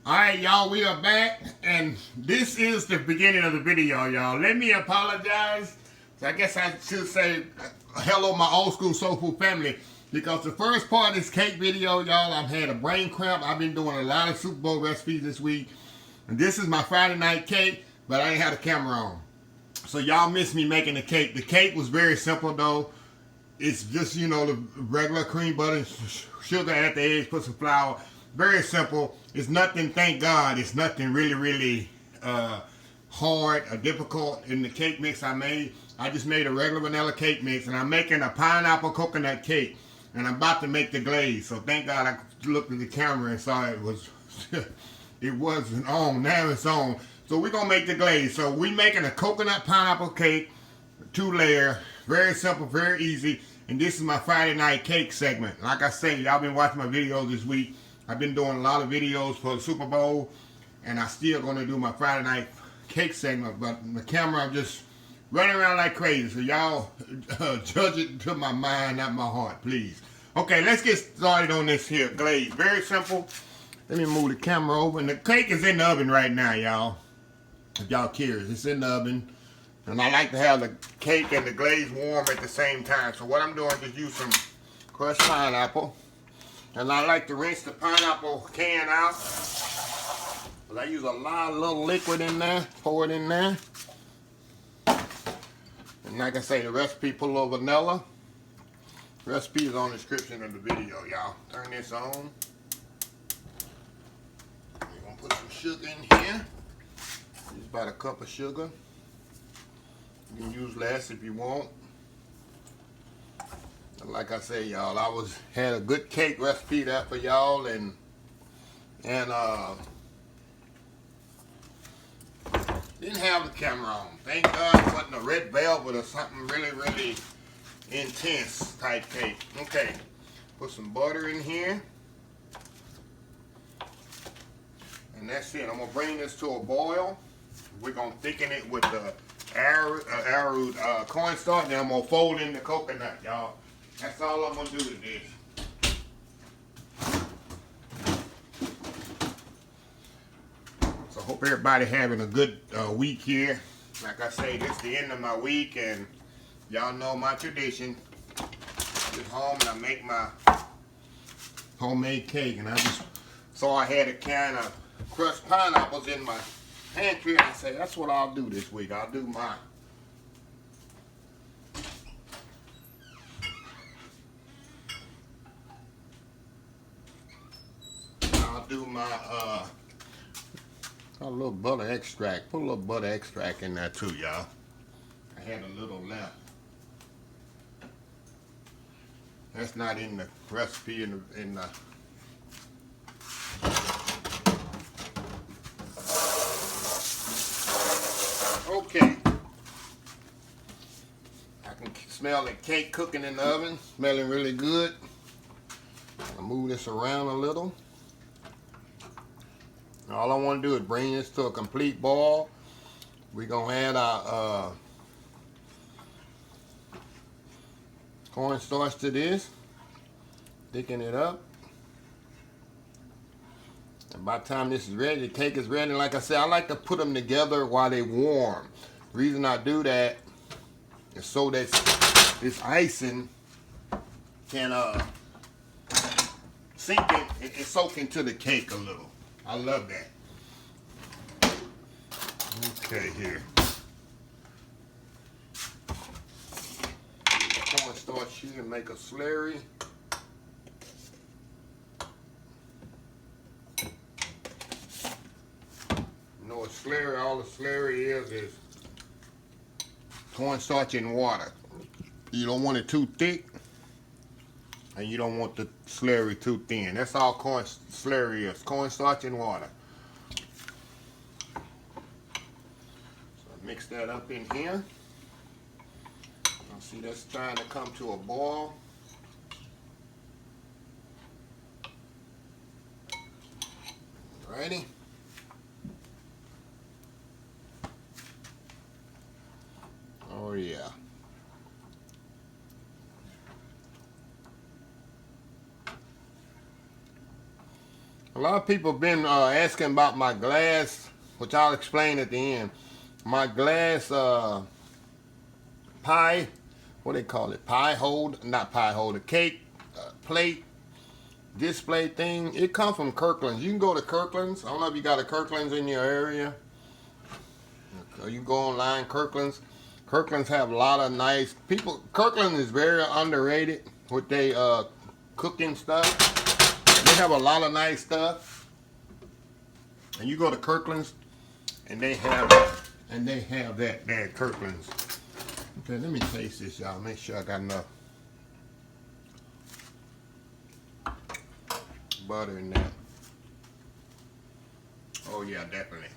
Alright, y'all, we are back, and this is the beginning of the video, y'all. Let me apologize. I guess I should say hello, my old school soul food family, because the first part of this cake video, y'all, I've had a brain cramp. I've been doing a lot of Super Bowl recipes this week, and this is my Friday night cake, but I didn't have the camera on. So y'all missed me making the cake. The cake was very simple, though. It's just, you know, the regular cream butter, sugar, add the eggs, put some flour. Very simple. It's nothing, thank God, it's nothing really hard or difficult in the cake mix I made. I just made a regular vanilla cake mix, and I'm making a pineapple coconut cake, and I'm about to make the glaze. So thank God I looked at the camera and saw it was it wasn't on. Now it's on. So we're gonna make the glaze. So we making a coconut pineapple cake, 2-layer, very simple, very easy. And this is my Friday night cake segment. Like I say, y'all been watching my videos this week. I've been doing a lot of videos for the Super Bowl, and I'm still gonna do my Friday night cake segment. But the camera, I'm just running around like crazy. So y'all judge it to my mind, not my heart, please. Okay, let's get started on this here glaze. Very simple. Let me move the camera over. And the cake is in the oven right now, y'all. If y'all curious, it's in the oven. And I like to have the cake and the glaze warm at the same time. So what I'm doing is use some crushed pineapple. And I like to rinse the pineapple can out. But I use a lot of little liquid in there. Pour it in there. And like I say, the recipe, put a little vanilla. The recipe is on the description of the video, y'all. Turn this on. We're going to put some sugar in here. Just about a cup of sugar. You can use less if you want. Like I say, y'all, I had a good cake recipe there for y'all, and didn't have the camera on. Thank God it wasn't a red velvet or something really intense type cake. Okay, put some butter in here, and that's it. I'm gonna bring this to a boil. We're gonna thicken it with the arrowroot cornstarch, and I'm gonna fold in the coconut, y'all. That's all I'm gonna do with this. So hope everybody having a good week here. Like I say, this is the end of my week, and y'all know my tradition. Get home and I make my homemade cake, and I just saw I had a can of crushed pineapples in my pantry, and I say that's what I'll do this week. I'll do my a little butter extract. Put a little butter extract in there too, y'all. I had a little left. That's not in the recipe in the Okay. I can smell the cake cooking in the oven. Smelling really good. I'll move this around a little. All I want to do is bring this to a complete boil. We're going to add our cornstarch to this. Thicken it up. And by the time this is ready, the cake is ready. Like I said, I like to put them together while they're warm. The reason I do that is so that this icing can sink in, it can soak into the cake a little. I love that. Okay, here. Cornstarch here and make a slurry. You know what slurry, all the slurry is cornstarch and water. You don't want it too thick, and you don't want the slurry too thin. That's all slurry is, cornstarch and water. So mix that up in here. See, that's trying to come to a boil. Ready? Oh yeah. A lot of people have been asking about my glass, which I'll explain at the end. My glass pie, what do they call it? Pie holder, not pie holder, cake plate display thing. It comes from Kirkland's. You can go to Kirkland's. I don't know if you got a Kirkland's in your area. Or you go online, Kirkland's. Kirkland's have a lot of nice people. Kirkland's is very underrated with their cooking stuff. They have a lot of nice stuff. And you go to Kirkland's and they have that there at Kirkland's. Okay, let me taste this, y'all. Make sure I got enough butter in there. Oh yeah, definitely.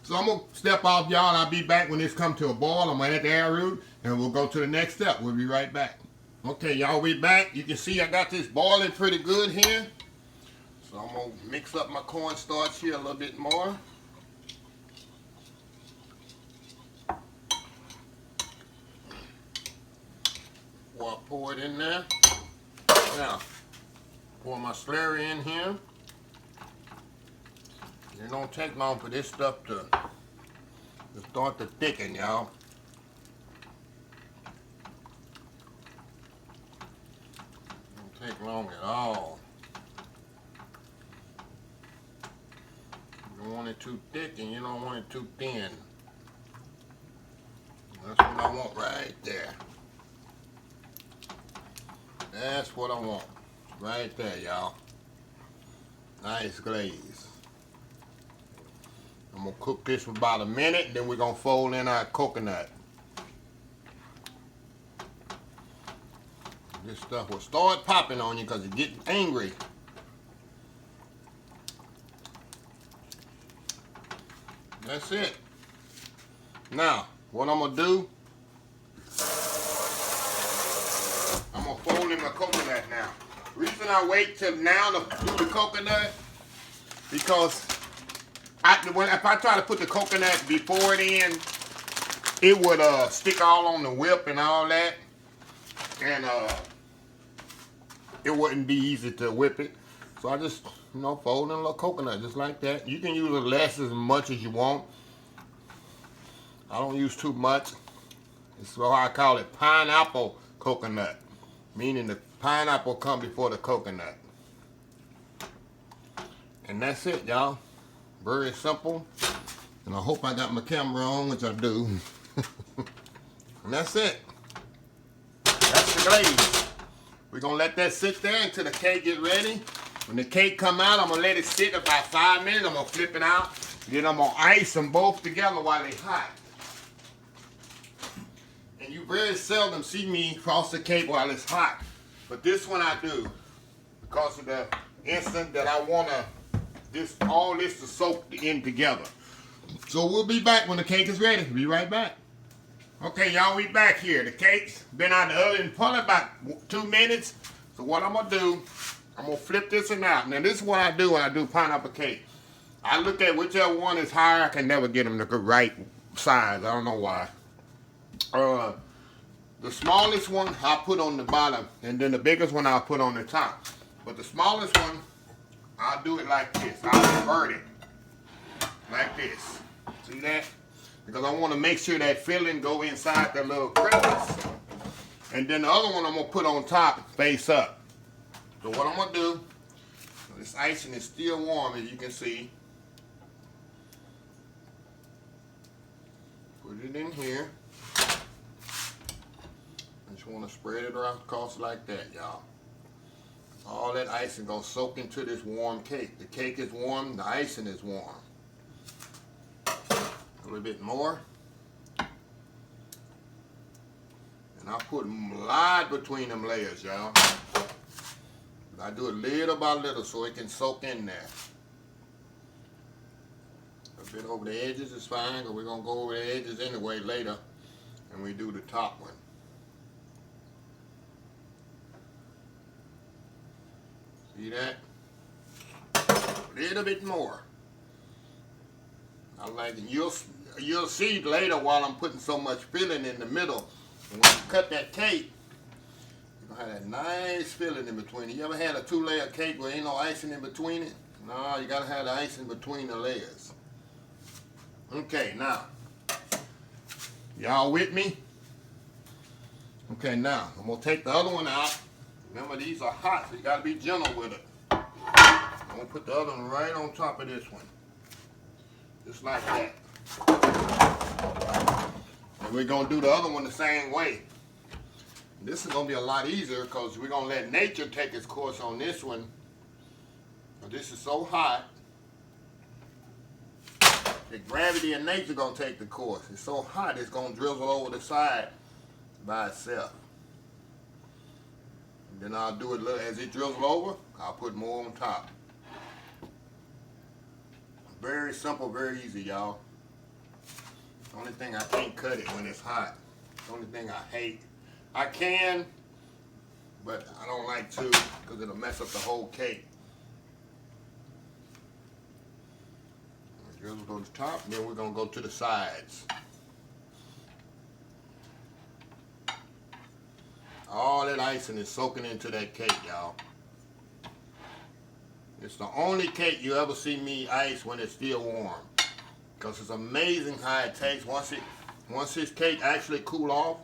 So I'm gonna step off, y'all, and I'll be back when this comes to a boil. I'm gonna add the arrowroot and we'll go to the next step. We'll be right back. Okay, y'all, we back. You can see I got this boiling pretty good here. So I'm gonna mix up my cornstarch here a little bit more. Before I pour it in there. Now, pour my slurry in here. It don't take long for this stuff to start to thicken, y'all. Don't take long at all. You don't want it too thick and you don't want it too thin. That's what I want right there. That's what I want. Right there, y'all. Nice glaze. I'm gonna cook this for about a minute, then we're gonna fold in our coconut. This stuff will start popping on you because you get angry. That's it. Now, what I'm gonna do, I'm gonna fold in my coconut now. The reason I wait till now to do the coconut, because if I try to put the coconut before it in, it would stick all on the whip and all that, and it wouldn't be easy to whip it. So I just, fold in a little coconut just like that. You can use it less as much as you want. I don't use too much. It's why I call it pineapple coconut, meaning the pineapple comes before the coconut. And that's it, y'all. Very simple. And I hope I got my camera on, which I do. And that's it. That's the glaze. We're going to let that sit there until the cake get ready. When the cake come out, I'm going to let it sit about 5 minutes. I'm going to flip it out. Then I'm going to ice them both together while they're hot. And you very seldom see me frost the cake while it's hot. But this one I do. Because of the instant that I want all this to soak in together. So we'll be back when the cake is ready. Be right back. Okay, y'all, we back here. The cake's been out of the oven probably about 2 minutes. So what I'm going to do, I'm going to flip this one out. Now, this is what I do when I do pineapple cake. I look at whichever one is higher. I can never get them the right size. I don't know why. The smallest one I'll put on the bottom, and then the biggest one I'll put on the top. But the smallest one, I'll do it like this. I'll invert it like this. See that? Because I want to make sure that filling go inside the little crevice. And then the other one I'm going to put on top, face up. So what I'm going to do, this icing is still warm, as you can see. Put it in here. I just want to spread it across like that, y'all. All that icing gonna soak into this warm cake. The cake is warm, the icing is warm. A little bit more. And I'll put a lot between them layers, y'all. I do it little by little so it can soak in there. A bit over the edges is fine, because we're gonna go over the edges anyway later, and we do the top one. See that? A little bit more. I like it. You'll see later while I'm putting so much filling in the middle. And when you cut that cake, you're gonna have that nice filling in between it. You ever had a 2-layer cake where ain't no icing in between it? No, you gotta have the icing between the layers. Okay, now, y'all with me? Okay, now, I'm gonna take the other one out. Remember, these are hot, so you gotta be gentle with it. I'm gonna put the other one right on top of this one. Just like that. And we're gonna do the other one the same way. This is gonna be a lot easier because we're gonna let nature take its course on this one. This is so hot that gravity and nature gonna take the course. It's so hot it's gonna drizzle over the side by itself. And then I'll do it as it drizzles over, I'll put more on top. Very simple, very easy, y'all. The only thing I can't cut it when it's hot. The only thing I hate. I can, but I don't like to because it'll mess up the whole cake. Drizzle on the top, and then we're gonna go to the sides. All that icing is soaking into that cake, y'all. It's the only cake you ever see me ice when it's still warm. Because it's amazing how it tastes once this cake actually cool off.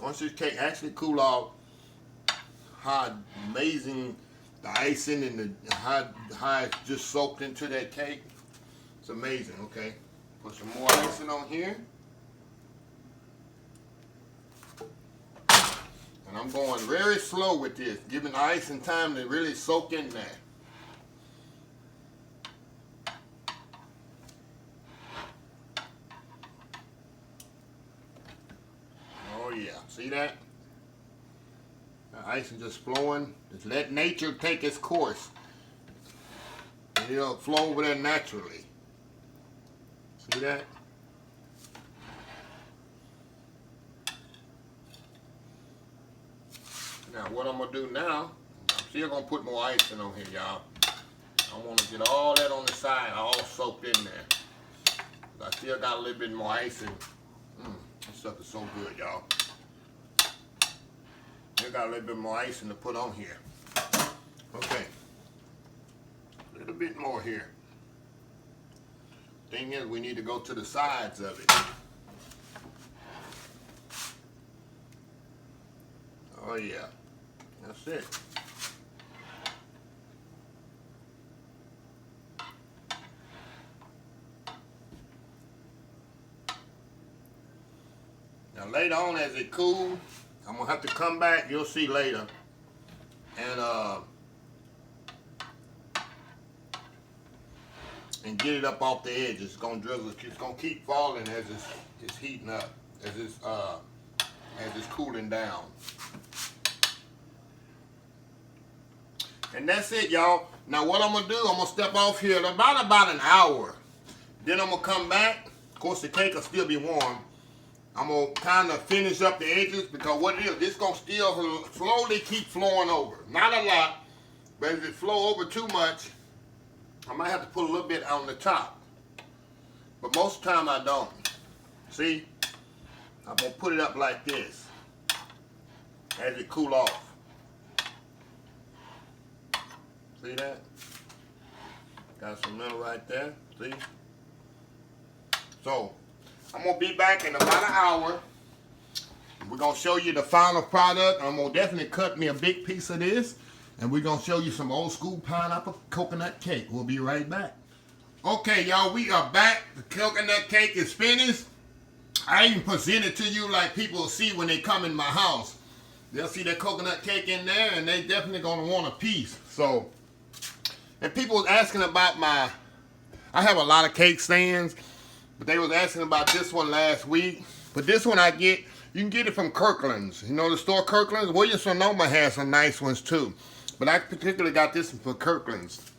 Once this cake actually cool off, how amazing the icing and how it's just soaked into that cake. It's amazing, okay? Put some more icing on here. And I'm going very slow with this, giving the icing time to really soak in there. Oh yeah, see that? The icing just flowing. Just let nature take its course. And it'll flow over there naturally. See that? Now what I'm gonna do now, I'm still gonna put more icing on here, y'all. I wanna get all that on the side, all soaked in there. I still got a little bit more icing. This stuff is so good, y'all. Still got a little bit more icing to put on here. Okay. A little bit more here. Thing is, we need to go to the sides of it. Oh yeah. That's it. Now later on as it cools, I'm gonna have to come back, you'll see later. And get it up off the edge. It's gonna drizzle, it's gonna keep falling as it's heating up, as it's cooling down. And that's it, y'all. Now what I'm gonna do, I'm gonna step off here in about an hour. Then I'm gonna come back. Of course the cake will still be warm. I'm gonna kind of finish up the edges because what it is, this gonna still slowly keep flowing over. Not a lot, but if it flow over too much, I might have to put a little bit on the top. But most of the time I don't. See? I'm gonna put it up like this as it cool off. See that? Got some metal right there. See? So, I'm going to be back in about an hour. We're going to show you the final product. I'm going to definitely cut me a big piece of this. And we're going to show you some old school pineapple coconut cake. We'll be right back. Okay, y'all, we are back. The coconut cake is finished. I even present it to you like people see when they come in my house. They'll see that coconut cake in there and they definitely going to want a piece. So, and people was asking about I have a lot of cake stands, but they was asking about this one last week. But this one you can get it from Kirkland's. You know the store Kirkland's? Williams-Sonoma has some nice ones too. But I particularly got this one from Kirkland's.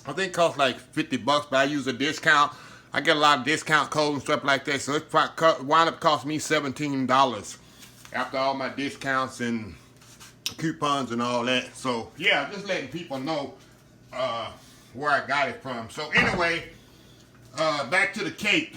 I think it costs like $50, but I use a discount. I get a lot of discount codes and stuff like that, so it wound up costing me $17 after all my discounts and coupons and all that. So yeah, just letting people know where I got it from. So anyway, back to the cake.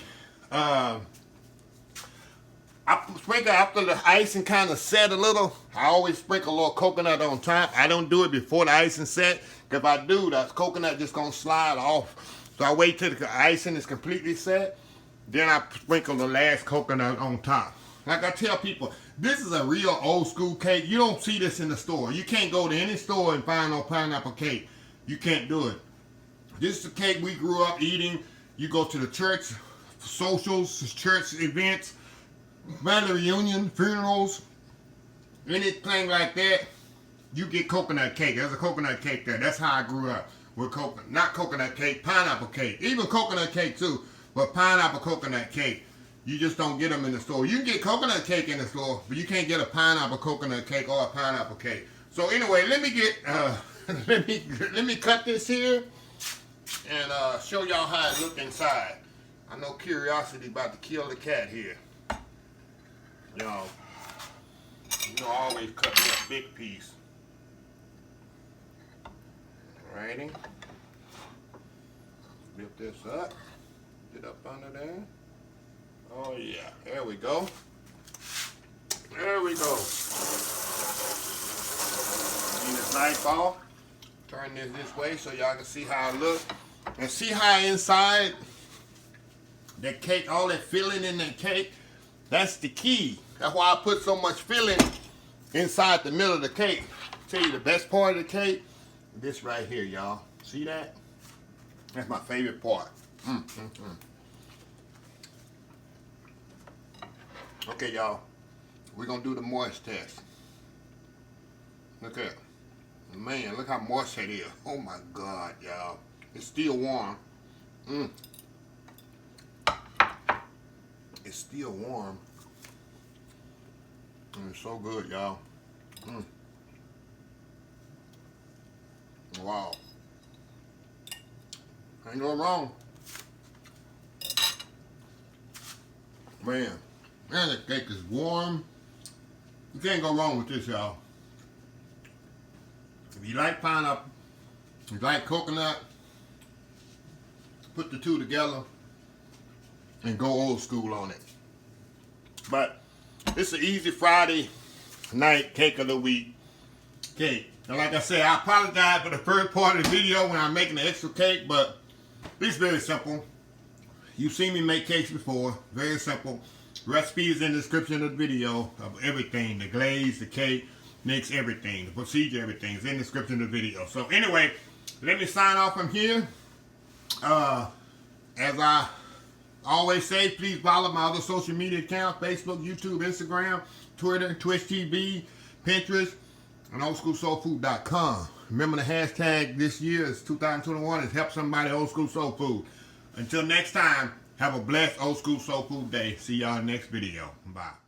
I sprinkle after the icing kind of set a little. I always sprinkle a little coconut on top. I don't do it before the icing set. Because if I do, the coconut just going to slide off. So I wait till the icing is completely set. Then I sprinkle the last coconut on top. Like I tell people, this is a real old school cake. You don't see this in the store. You can't go to any store and find no pineapple cake. You can't do it. This is the cake we grew up eating. You go to the church, socials, church events, family reunion, funerals, anything like that, you get coconut cake. There's a coconut cake there. That's how I grew up with coconut. Not coconut cake, pineapple cake. Even coconut cake too, but pineapple coconut cake. You just don't get them in the store. You can get coconut cake in the store, but you can't get a pineapple coconut cake or a pineapple cake. So anyway, let me get let me cut this here and show y'all how it look inside. I know curiosity about to kill the cat here. Y'all, you know, I always cut me a big piece. Alrighty. Lift this up. Get up under there. Oh yeah, there we go. There we go. Need this knife off. Turn this way so y'all can see how it looks. And see how inside that cake, all that filling in that cake, that's the key. That's why I put so much filling inside the middle of the cake. Tell you the best part of the cake, this right here, y'all. See that? That's my favorite part. Okay, y'all. We're gonna do the moist test. Look at it. Man, look how moist that is. Oh my God, y'all. It's still warm. It's still warm. And it's so good, y'all. Wow. Ain't no wrong. Man, the cake is warm. You can't go wrong with this, y'all. If you like pineapple, if you like coconut, put the two together and go old school on it. But it's an easy Friday night cake of the week cake. And like I said, I apologize for the first part of the video when I'm making the extra cake, but it's very simple. You've seen me make cakes before. Very simple. Recipe is in the description of the video of everything. The glaze, the cake, mix, everything. The procedure, everything is in the description of the video. So anyway, let me sign off from here. As I always say, please follow my other social media accounts: Facebook, YouTube, Instagram, Twitter, Twitch TV, Pinterest, and oldschoolsoulfood.com. Remember the hashtag this year is 2021 is help somebody old school soul food. Until next time, have a blessed old school soul food day. See y'all in the next video. Bye.